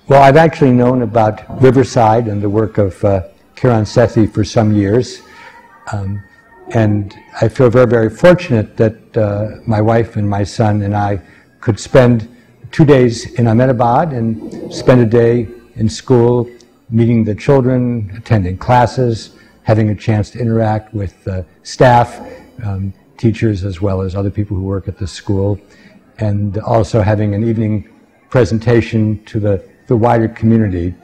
Well, I've actually known about Riverside and the work of Kiran Sethi for some years. And I feel very, very fortunate that my wife and my son and I could spend 2 days in Ahmedabad and spend a day in school meeting the children, attending classes, having a chance to interact with staff, teachers, as well as other people who work at the school, and also having an evening presentation to the wider community.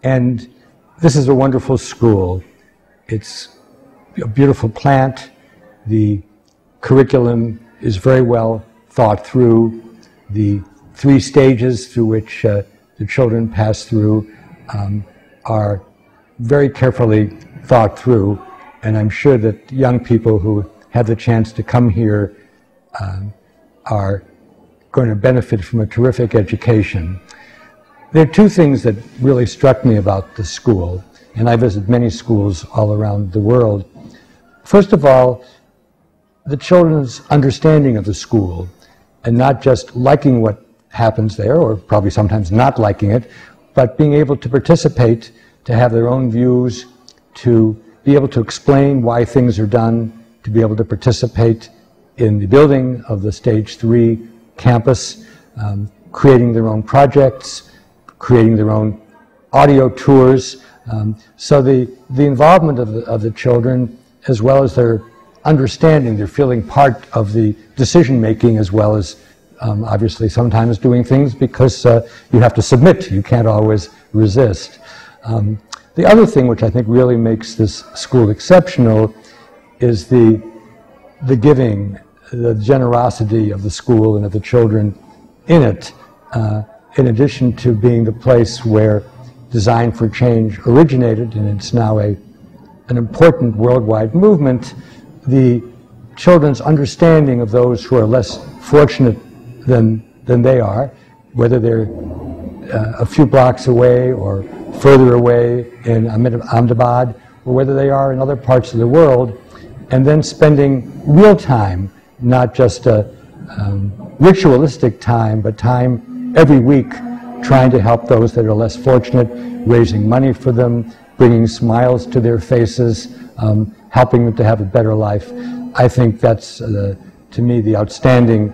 And this is a wonderful school. It's a beautiful plant. The curriculum is very well thought through. The 3 stages through which the children pass through are very carefully thought through, and I'm sure that young people who have the chance to come here are going to benefit from a terrific education. There are 2 things that really struck me about the school, and I visit many schools all around the world. First of all, the children's understanding of the school, and not just liking what happens there, or probably sometimes not liking it, but being able to participate, to have their own views, to be able to explain why things are done, to be able to participate in the building of the Stage 3 campus, creating their own projects, creating their own audio tours. So the involvement of the children, as well as their understanding, they're feeling part of the decision making, as well as obviously sometimes doing things because you have to submit, you can't always resist. The other thing which I think really makes this school exceptional is the giving, the generosity of the school and of the children in it, in addition to being the place where Design for Change originated, and it's now an important worldwide movement. The children's understanding of those who are less fortunate than they are, whether they're a few blocks away or further away in Ahmedabad, or whether they are in other parts of the world, and then spending real time, not just a ritualistic time, but time every week trying to help those that are less fortunate, raising money for them, bringing smiles to their faces, helping them to have a better life. I think that's, to me, the outstanding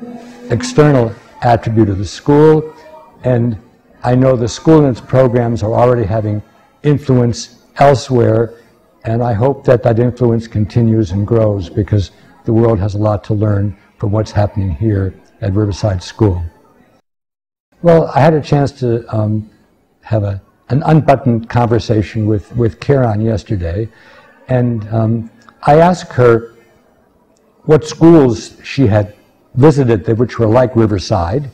external attribute of the school, and I know the school and its programs are already having influence elsewhere, and I hope that that influence continues and grows, because the world has a lot to learn from what's happening here at Riverside School. Well, I had a chance to have an unbuttoned conversation with Kiran yesterday, and I asked her what schools she had visited which were like Riverside,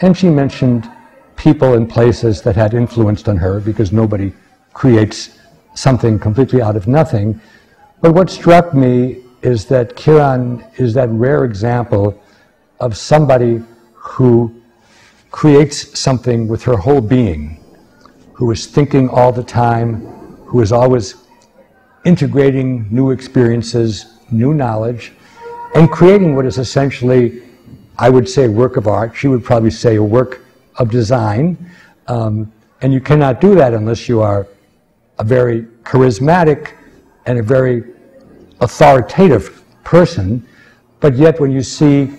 and she mentioned people and places that had influenced on her, because nobody creates something completely out of nothing. But what struck me is that Kiran is that rare example of somebody who creates something with her whole being, who is thinking all the time, who is always integrating new experiences, new knowledge, and creating what is essentially, I would say, a work of art. She would probably say a work of design. And you cannot do that unless you are a very charismatic and a very authoritative person. But yet when you see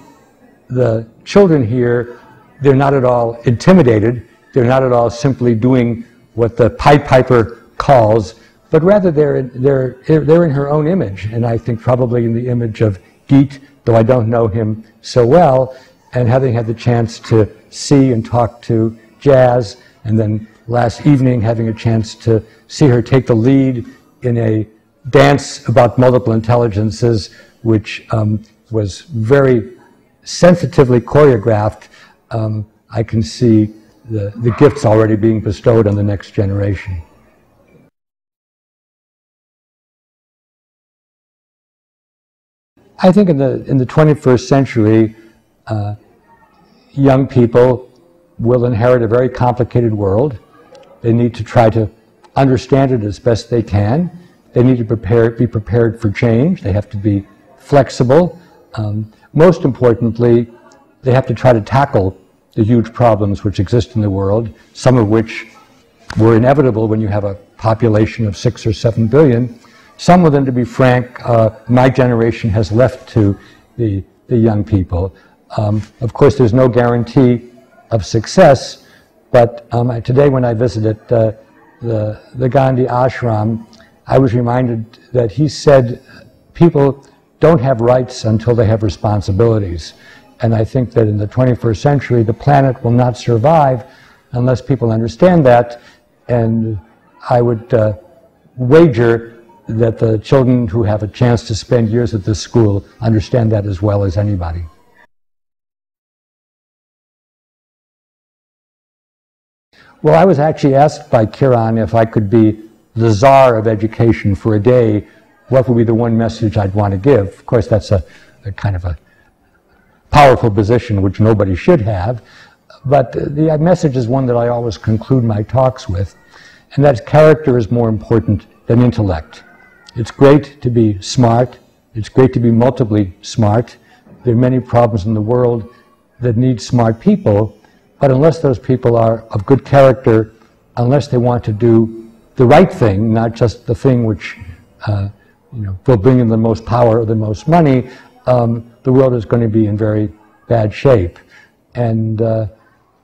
the children here, they're not at all intimidated. They're not at all simply doing what the Pied Piper calls, but rather they're in her own image, and I think probably in the image of Geet, though I don't know him so well, and having had the chance to see and talk to Jazz, and then last evening having a chance to see her take the lead in a dance about multiple intelligences, which was very sensitively choreographed. I can see the gifts already being bestowed on the next generation. I think in the 21st century, young people will inherit a very complicated world. They need to try to understand it as best they can. They need to be prepared for change. They have to be flexible. Most importantly, they have to try to tackle the huge problems which exist in the world, some of which were inevitable when you have a population of 6 or 7 billion. Some of them, to be frank, my generation has left to the young people. Of course, there's no guarantee of success, but today when I visited the Gandhi ashram, I was reminded that he said people don't have rights until they have responsibilities. And I think that in the 21st century, the planet will not survive unless people understand that. And I would wager that the children who have a chance to spend years at this school understand that as well as anybody. Well, I was actually asked by Kiran if I could be the czar of education for a day, what would be the one message I'd want to give? Of course, that's a kind of a powerful position which nobody should have, but the message is one that I always conclude my talks with, and that's character is more important than intellect. It's great to be smart, it's great to be multiply smart. There are many problems in the world that need smart people, but unless those people are of good character, unless they want to do the right thing, not just the thing which will bring in the most power or the most money, the world is going to be in very bad shape. And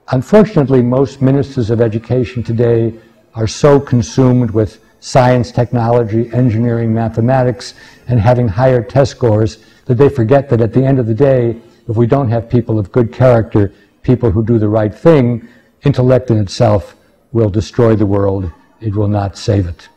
unfortunately, most ministers of education today are so consumed with science, technology, engineering, mathematics, and having higher test scores that they forget that at the end of the day, if we don't have people of good character, people who do the right thing, intellect in itself will destroy the world. It will not save it.